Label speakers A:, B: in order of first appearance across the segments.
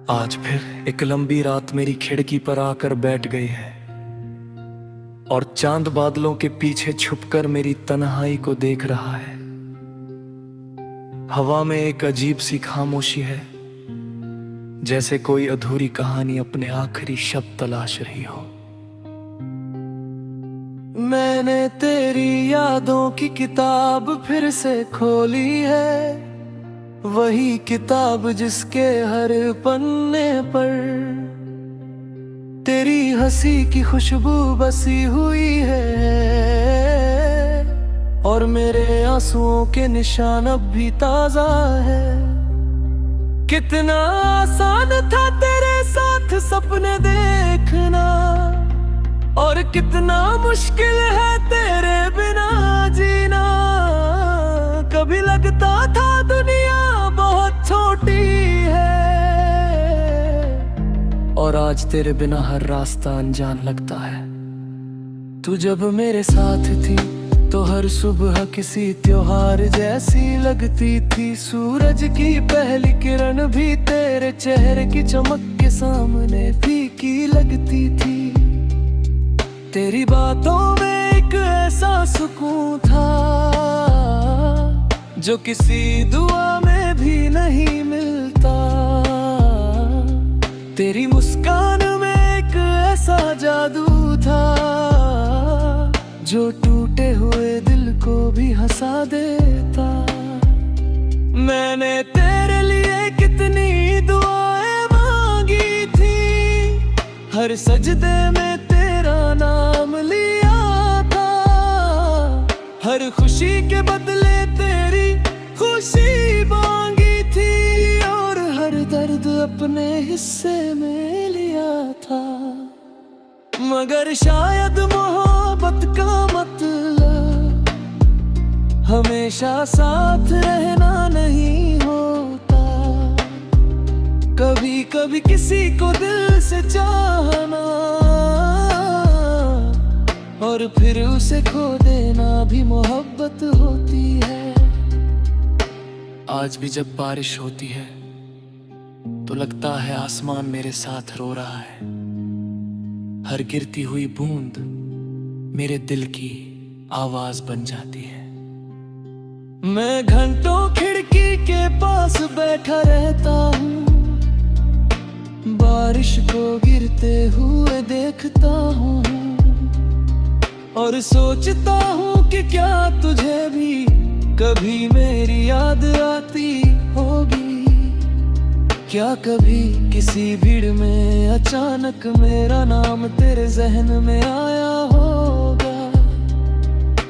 A: आज फिर एक लंबी रात मेरी खिड़की पर आकर बैठ गई है और चांद बादलों के पीछे छुपकर मेरी तन्हाई को देख रहा है। हवा में एक अजीब सी खामोशी है, जैसे कोई अधूरी कहानी अपने आखिरी शब्द तलाश रही हो। मैंने तेरी यादों की किताब फिर से खोली है, वही किताब जिसके हर पन्ने पर तेरी हंसी की खुशबू बसी हुई है और मेरे आंसुओं के निशान अब भी ताजा है। कितना आसान था तेरे साथ सपने देखना और कितना मुश्किल है तेरे बिना जीना। कभी लगता था दुनिया बहुत छोटी है और आज तेरे बिना हर रास्ता अनजान लगता है। तू जब मेरे साथ थी तो हर सुबह किसी त्योहार जैसी लगती थी। सूरज की पहली किरण भी तेरे चेहरे की चमक के सामने फीकी लगती थी। तेरी बातों में एक ऐसा सुकून था जो किसी दुआ में भी नहीं मिलता। तेरी मुस्कान में एक ऐसा जादू था जो टूटे हुए दिल को भी हंसा देता। मैंने तेरे लिए कितनी दुआएं मांगी थी, हर सजदे में तेरा नाम लिया था। हर खुशी के बदले तेरी खुशी मांगी थी और हर दर्द अपने हिस्से में लिया था। मगर शायद मोहब्बत का मतलब हमेशा साथ रहना नहीं होता। कभी कभी किसी को दिल से चाहना और फिर उसे खो देना भी मोहब्बत होती है। आज भी जब बारिश होती है तो लगता है आसमान मेरे साथ रो रहा है। हर गिरती हुई बूंद मेरे दिल की आवाज बन जाती है। मैं घंटों खिड़की के पास बैठा रहता हूँ, बारिश को गिरते हुए देखता हूँ और सोचता हूँ कि क्या तुझे भी कभी मेरी याद आती होगी। क्या कभी किसी भीड़ में अचानक मेरा नाम तेरे जहन में आया होगा।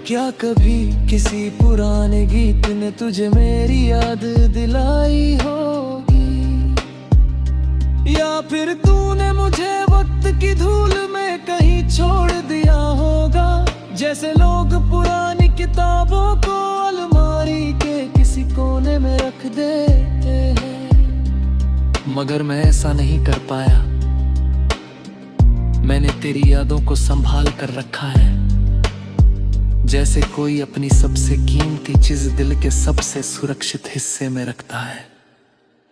A: क्या कभी किसी पुराने गीत ने तुझे मेरी याद दिलाई होगी। या फिर तूने मुझे वक्त की धूल में कहीं छोड़ दिया होगा, जैसे लोग पुरानी किताबों को अलमारी के किसी कोने में रख देते हैं। मगर मैं ऐसा नहीं कर पाया। मैंने तेरी यादों को संभाल कर रखा है, जैसे कोई अपनी सबसे कीमती चीज दिल के सबसे सुरक्षित हिस्से में रखता है।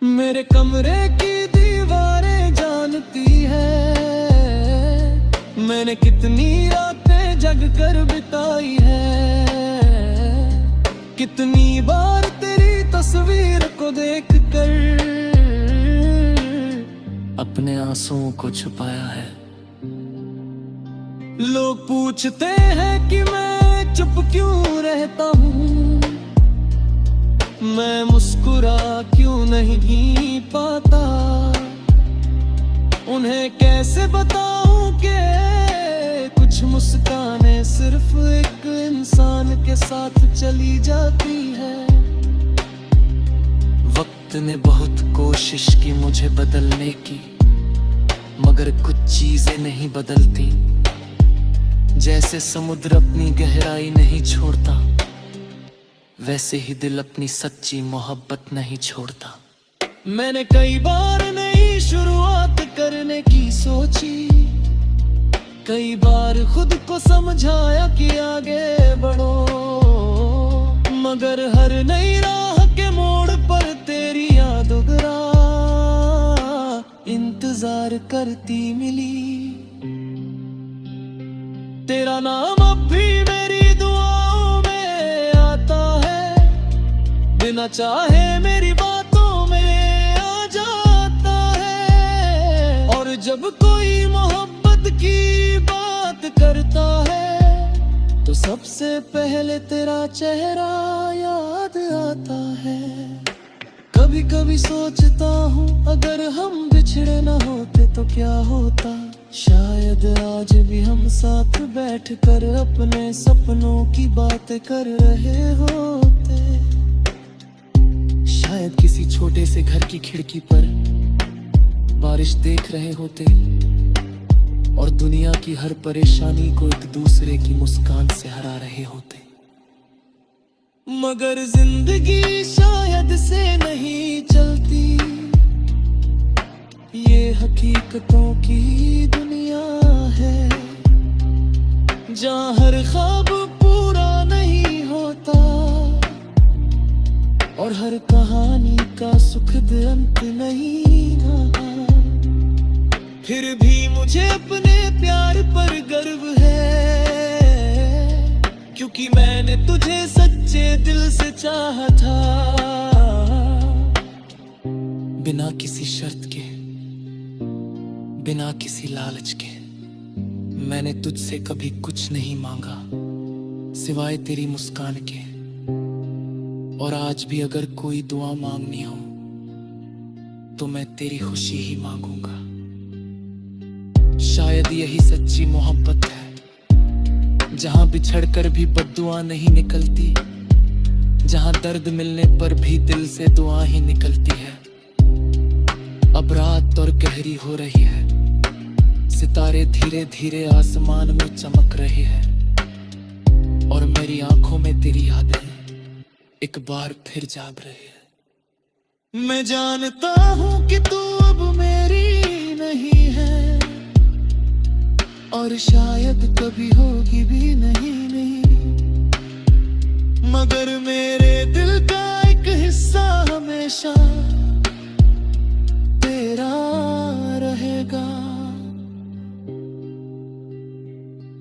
A: मेरे कमरे की दीवारें जानती है मैंने कितनी रातें जग कर बिताई है। कितनी बार तेरी तस्वीर को देखकर अपने आंसुओं को छुपाया है। लोग पूछते हैं कि मैं चुप क्यों रहता हूँ, मैं मुस्कुरा क्यों नहीं पाता। उन्हें कैसे बताऊं कि कुछ मुस्कानें सिर्फ एक इंसान के साथ चली जाती है। वक्त ने बहुत कोशिश की मुझे बदलने की, मगर कुछ चीजें नहीं बदलती। जैसे समुद्र अपनी गहराई नहीं छोड़ता, वैसे ही दिल अपनी सच्ची मोहब्बत नहीं छोड़ता। मैंने कई बार नई शुरुआत करने की सोची, कई बार खुद को समझाया कि आगे बढ़ो, मगर हर नई राह के मोड़ पर तेरी याद उगरा इंतजार करती मिली। तेरा नाम अब भी मेरी दुआओं में आता है, बिना चाहे मेरी बातों में आ जाता है। और जब कोई मोहब्बत की बात करता है तो सबसे पहले तेरा चेहरा याद आता है। कभी कभी सोचता हूँ अगर हम बिछड़े न होते तो क्या होता, शायद आज भी हम साथ बैठकर अपने सपनों की बातें कर रहे होते। शायद किसी छोटे से घर की खिड़की पर बारिश देख रहे होते और दुनिया की हर परेशानी को एक दूसरे की मुस्कान से हरा रहे होते। मगर जिंदगी शायद से नहीं चलती, ये हकीकतों की दुनिया है जहाँ हर ख्वाब पूरा नहीं होता और हर कहानी का सुखद अंत नहीं रहा। फिर भी मुझे अपने प्यार पर गर्व है, क्योंकि मैंने तुझे सच्चे दिल से चाहा था। बिना किसी शर्त के, बिना किसी लालच के, मैंने तुझसे कभी कुछ नहीं मांगा सिवाय तेरी मुस्कान के। और आज भी अगर कोई दुआ मांगनी हो तो मैं तेरी खुशी ही मांगूंगा। शायद यही सच्ची मोहब्बत है, जहां बिछड़कर भी बद्दुआ नहीं निकलती, जहां दर्द मिलने पर भी दिल से दुआ ही निकलती है। अब रात और गहरी हो रही है, सितारे धीरे धीरे आसमान में चमक रहे हैं और मेरी आंखों में तेरी यादें एक बार फिर जाग रही है। मैं जानता हूं कि तू अब मेरी नहीं है और शायद कभी होगी भी नहीं, मगर मेरे दिल का एक हिस्सा हमेशा तेरा रहेगा।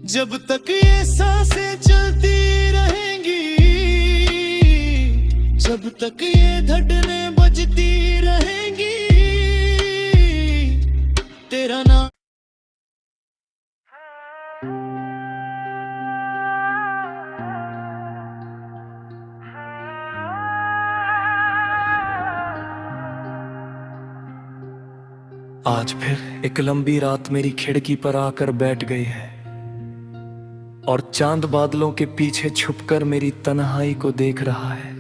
A: जब तक ये सांसें चलती रहेंगी, जब तक ये धड़कनें बजती रहेंगी, तेरा नाम आज फिर एक लंबी रात मेरी खिड़की पर आकर बैठ गई है और चांद बादलों के पीछे छुपकर मेरी तन्हाई को देख रहा है।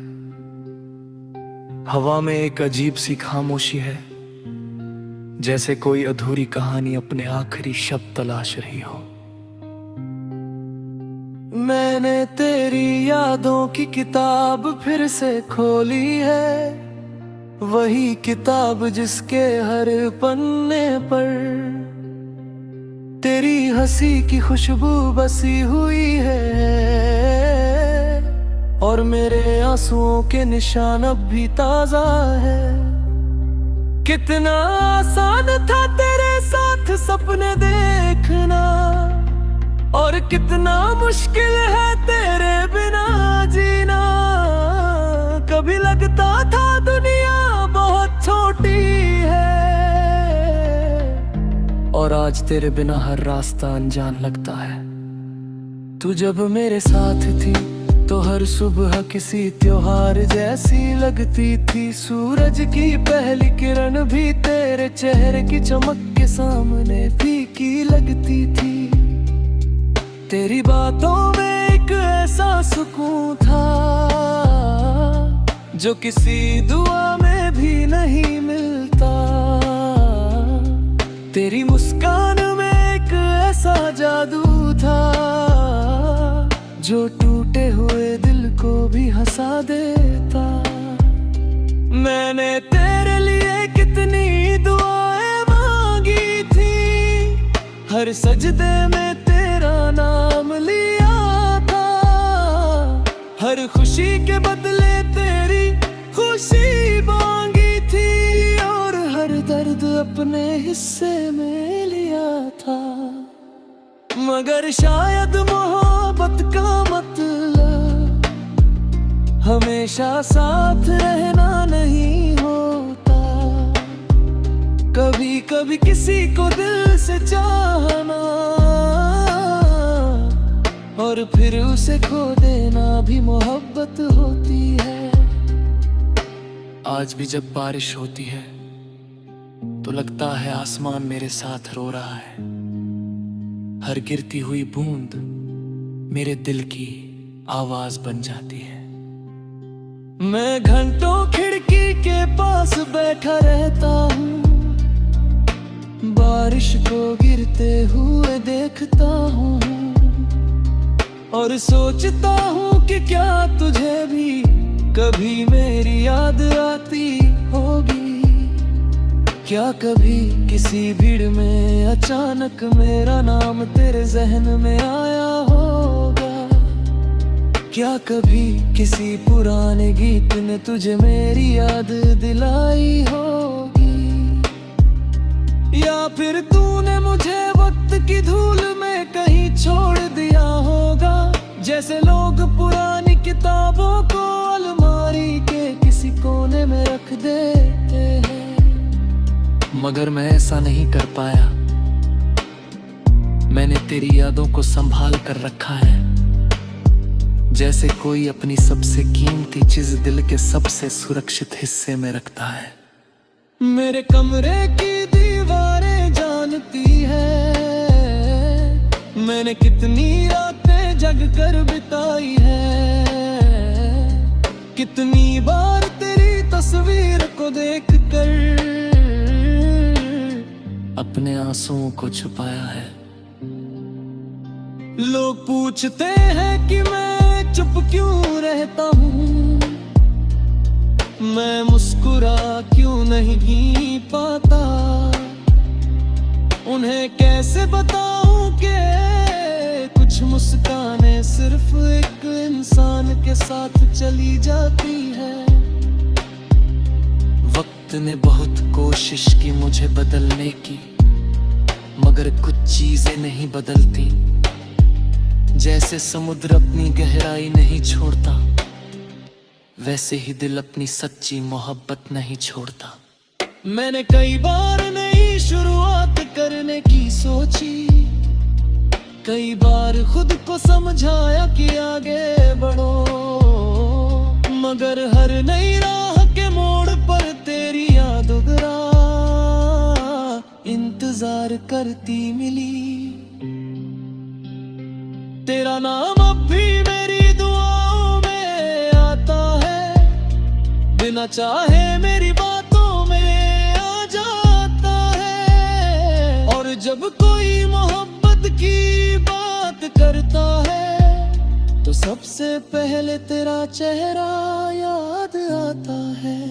A: हवा में एक अजीब सी खामोशी है, जैसे कोई अधूरी कहानी अपने आखिरी शब्द तलाश रही हो। मैंने तेरी यादों की किताब फिर से खोली है, वही किताब जिसके हर पन्ने पर तेरी हंसी की खुशबू बसी हुई है और मेरे आंसुओं के निशान अब भी ताजा है। कितना आसान था तेरे साथ सपने देखना और कितना मुश्किल है तेरे बिना जीना। कभी लगता था दुनिया बहुत छोटी है और आज तेरे बिना हर रास्ता अनजान लगता है। तू जब मेरे साथ थी तो हर सुबह किसी त्योहार जैसी लगती थी। सूरज की पहली किरण भी तेरे चेहरे की चमक के सामने फीकी लगती थी। तेरी बातों में एक ऐसा सुकून था जो किसी दुआ में भी नहीं मिलता। तेरी मुस्कान में एक ऐसा जादू था जो टूटे हुए दिल को भी हंसा देता। मैंने तेरे लिए कितनी दुआएं मांगी थी, हर सजदे में हर खुशी के बदले तेरी खुशी मांगी थी, और हर दर्द अपने हिस्से में लिया था। मगर शायद मोहब्बत का मतलब हमेशा साथ रहना नहीं होता। कभी कभी किसी को दिल से चाहना और फिर उसे खो देना भी मोहब्बत होती है। आज भी जब बारिश होती है तो लगता है आसमान मेरे साथ रो रहा है। हर गिरती हुई बूंद मेरे दिल की आवाज बन जाती है। मैं घंटों खिड़की के पास बैठा रहता हूँ, बारिश को गिरते हुए देखता हूँ, और सोचता हूँ कि क्या तुझे भी कभी मेरी याद आती होगी। क्या कभी किसी भीड़ में अचानक मेरा नाम तेरे जहन में आया होगा। क्या कभी किसी पुराने गीत ने तुझे मेरी याद दिलाई होगी। या फिर तूने मुझे वक्त की धूल में कहीं छोड़ दिया होगा, जैसे लोग पुरानी किताबों को अलमारी के किसी कोने में रख देते हैं। मगर मैं ऐसा नहीं कर पाया। मैंने तेरी यादों को संभाल कर रखा है, जैसे कोई अपनी सबसे कीमती चीज दिल के सबसे सुरक्षित हिस्से में रखता है। मेरे कमरे की दीवारें जानती है मैंने कितनी रातें जग कर बिताई है। कितनी बार तेरी तस्वीर को देखकर अपने आंसुओं को छुपाया है। लोग पूछते हैं कि मैं चुप क्यों रहता हूँ, मैं मुस्कुरा क्यों नहीं पाता। उन्हें कैसे बताऊं कि कुछ मुस्कानें सिर्फ एक इंसान के साथ चली जाती है। वक्त ने बहुत कोशिश की मुझे बदलने की, मगर कुछ चीजें नहीं बदलती। जैसे समुद्र अपनी गहराई नहीं छोड़ता, वैसे ही दिल अपनी सच्ची मोहब्बत नहीं छोड़ता। मैंने कई बार नई शुरुआत करने की सोची, कई बार खुद को समझाया कि आगे बढ़ो, मगर हर नई राह के मोड़ पर तेरी याद उगरा इंतजार करती मिली। तेरा नाम अब भी मेरी दुआओं में आता है, बिना चाहे मेरी बातों में आ जाता है। और जब कोई मोहब्बत की बात करता है तो सबसे पहले तेरा चेहरा याद आता है।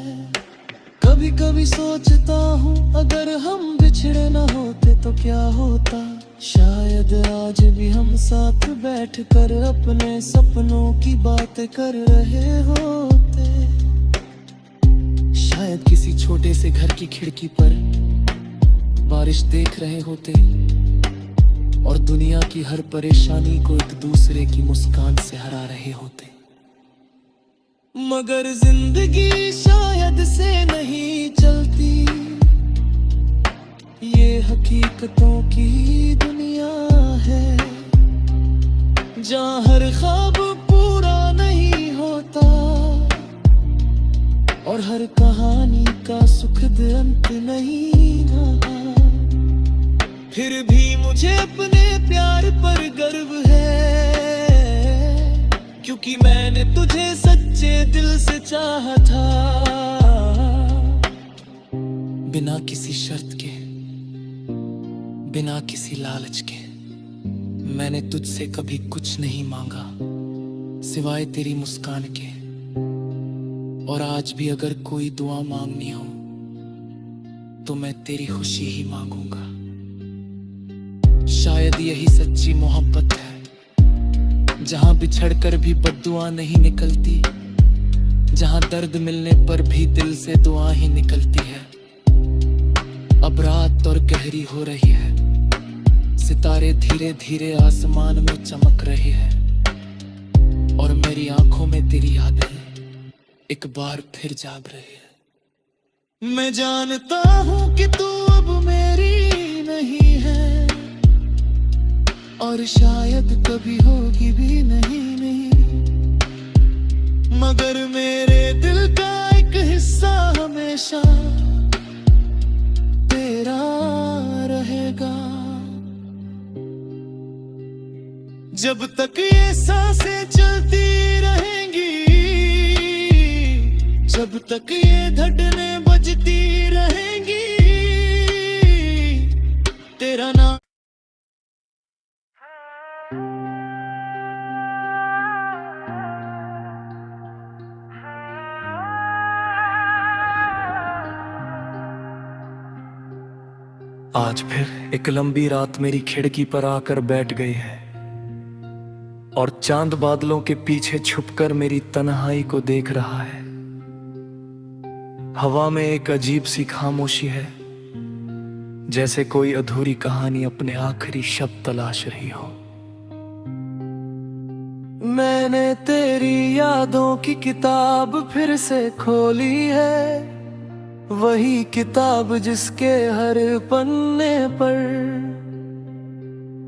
A: कभी कभी सोचता हूँ अगर हम बिछड़े न होते तो क्या होता। शायद आज भी हम साथ बैठकर अपने सपनों की बातें कर रहे होते। शायद किसी छोटे से घर की खिड़की पर बारिश देख रहे होते और दुनिया की हर परेशानी को एक दूसरे की मुस्कान से हरा रहे होते। मगर जिंदगी शायद से नहीं चलती, ये हकीकतों की दुनिया है, जहाँ हर ख्वाब पूरा नहीं होता और हर कहानी का सुखद अंत नहीं रहा। फिर भी मुझे अपने प्यार पर गर्व है, क्योंकि मैंने तुझे सच्चे दिल से चाहा था। बिना किसी शर्त के, बिना किसी लालच के, मैंने तुझसे कभी कुछ नहीं मांगा सिवाय तेरी मुस्कान के। और आज भी अगर कोई दुआ मांगनी हो तो मैं तेरी खुशी ही मांगूंगा। शायद यही सच्ची मोहब्बत है, जहां बिछड़ कर भी बद्दुआ नहीं निकलती, जहां दर्द मिलने पर भी दिल से दुआ ही निकलती है। अब रात और गहरी हो रही है, सितारे धीरे धीरे आसमान में चमक रहे हैं, और मेरी आंखों में तेरी यादें एक बार फिर जाग रही है। मैं जानता हूं कि तू अब मेरी नहीं है, और शायद कभी होगी भी नहीं, मगर मेरे दिल का एक हिस्सा हमेशा तेरा रहेगा। जब तक ये सांसें चलती रहेंगी, जब तक ये धड़कने बजती रहेंगी, तेरा नाम आज फिर एक लंबी रात मेरी खिड़की पर आकर बैठ गई है, और चांद बादलों के पीछे छुपकर मेरी तन्हाई को देख रहा है। हवा में एक अजीब सी खामोशी है, जैसे कोई अधूरी कहानी अपने आखिरी शब्द तलाश रही हो। मैंने तेरी यादों की किताब फिर से खोली है, वही किताब जिसके हर पन्ने पर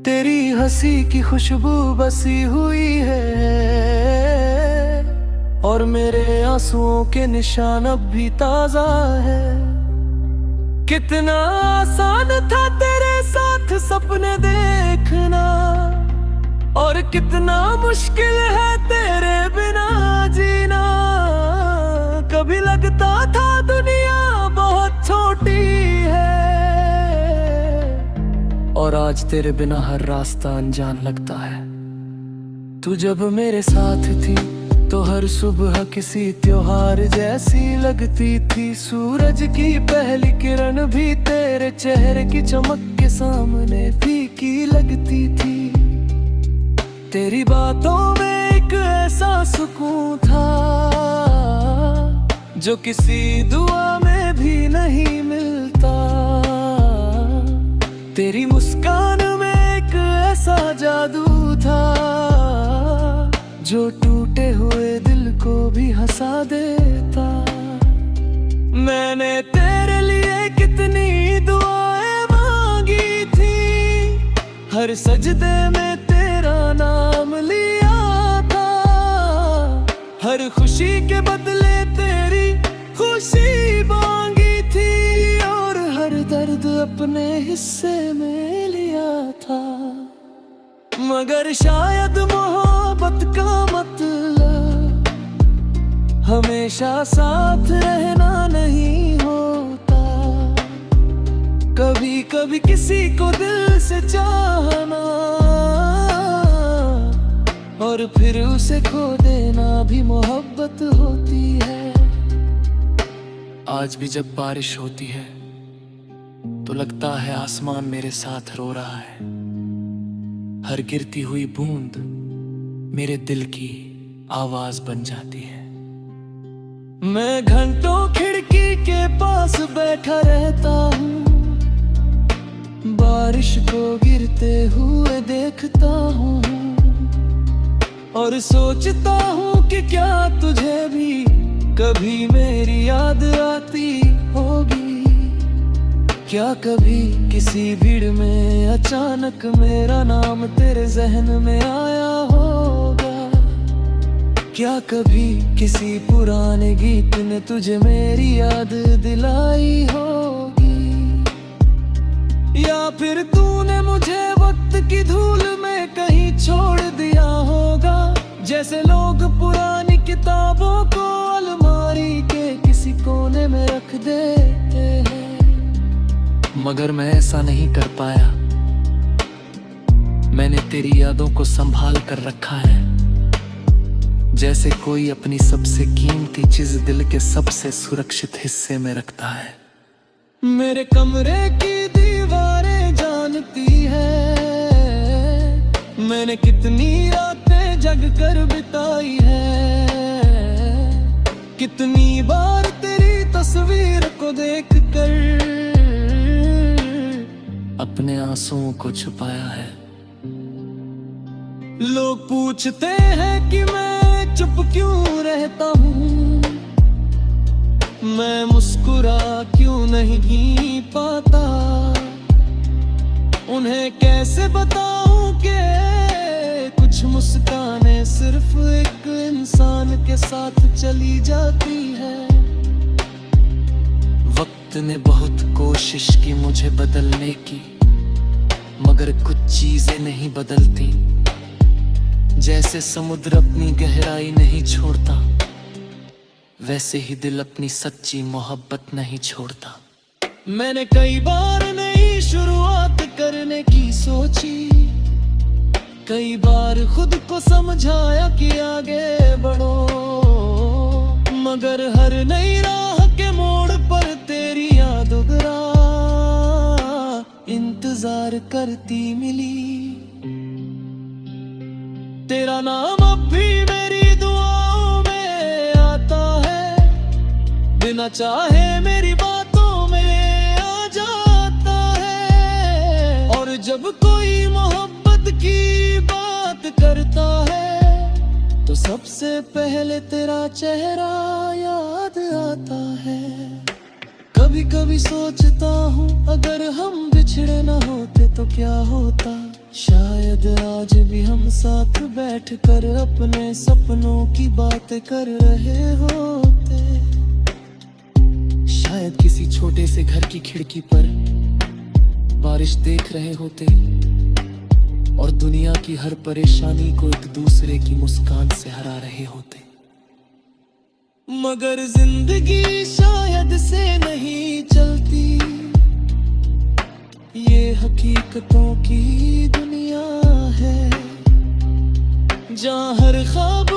A: तेरी हंसी की खुशबू बसी हुई है, और मेरे आंसुओं के निशान अब भी ताजा है। कितना आसान था तेरे साथ सपने देखना, और कितना मुश्किल है तेरे बिना जीना। कभी लगता था दुनिया बहुत छोटी है, और आज तेरे बिना हर रास्ता अनजान लगता है। तू जब मेरे साथ थी तो हर सुबह किसी त्योहार जैसी लगती थी। सूरज की पहली किरण भी तेरे चेहरे की चमक के सामने फीकी लगती थी। तेरी बातों में एक ऐसा सुकून था जो किसी दुआ में भी नहीं मिलता। तेरी मुस्कान में एक ऐसा जादू था जो टूटे हुए दिल को भी हंसा देता। मैंने तेरे लिए कितनी दुआएं मांगी थी, हर सजदे में तेरा नाम लिया था। हर खुशी के बदले तेरी खुशी मांगी थी, और हर दर्द अपने हिस्से में लिया था। मगर शायद मोहब्बत का मतलब हमेशा साथ रहना नहीं होता। कभी कभी किसी को दिल से चाहना और फिर उसे खो देना भी मोहब्बत होती है। आज भी जब बारिश होती है तो लगता है आसमान मेरे साथ रो रहा है। हर गिरती हुई बूंद मेरे दिल की आवाज बन जाती है। मैं घंटों खिड़की के पास बैठा रहता हूँ, बारिश को गिरते हुए देखता हूँ, और सोचता हूँ कि क्या तुझे भी कभी मेरी याद आती होगी। क्या कभी किसी भीड़ में अचानक मेरा नाम तेरे जहन में आया होगा। क्या कभी किसी पुराने गीत ने तुझे मेरी याद दिलाई होगी। या फिर तूने मुझे वक्त की धूल में कहीं छोड़ दिया होगा, जैसे लोग पुरानी किताबों को अलमारी के किसी कोने में रख देते हैं। मगर मैं ऐसा नहीं कर पाया। मैंने तेरी यादों को संभाल कर रखा है, जैसे कोई अपनी सबसे कीमती चीज दिल के सबसे सुरक्षित हिस्से में रखता है। मेरे कमरे की दीवारें जानती है मैंने कितनी रातें जग कर बिताई है। कितनी बार तेरी तस्वीर को देख कर अपने आंसुओं को छुपाया है। लोग पूछते हैं कि मैं चुप क्यों रहता हूँ, मैं मुस्कुरा क्यों नहीं पाता। उन्हें कैसे बताऊं कि कुछ मुस्कानें सिर्फ एक इंसान के साथ चली जाती है। वक्त ने बहुत कोशिश की मुझे बदलने की, मगर कुछ चीजें नहीं बदलती। जैसे समुद्र अपनी गहराई नहीं छोड़ता, वैसे ही दिल अपनी सच्ची मोहब्बत नहीं छोड़ता। मैंने कई बार नई शुरुआत करने की सोची, कई बार खुद को समझाया कि आगे बढ़ो, मगर हर नई राह के मोड़ पर तेरी याद उगरा इंतजार करती मिली। तेरा नाम अब भी मेरी दुआओं में आता है, बिना चाहे मेरी बातों में आ जाता है। और जब कोई मोहब्बत की बात करता है तो सबसे पहले तेरा चेहरा याद आता है। कभी कभी सोचता हूँ अगर हम बिछड़े न होते तो क्या होता, शायद आज भी हम साथ बैठकर अपने सपनों की बातें कर रहे होते। शायद किसी छोटे से घर की खिड़की पर बारिश देख रहे होते और दुनिया की हर परेशानी को एक दूसरे की मुस्कान से हरा रहे होते। मगर जिंदगी शायद से नहीं चलती, ये हकीकतों की दुनिया है जहाँ हर ख्वाब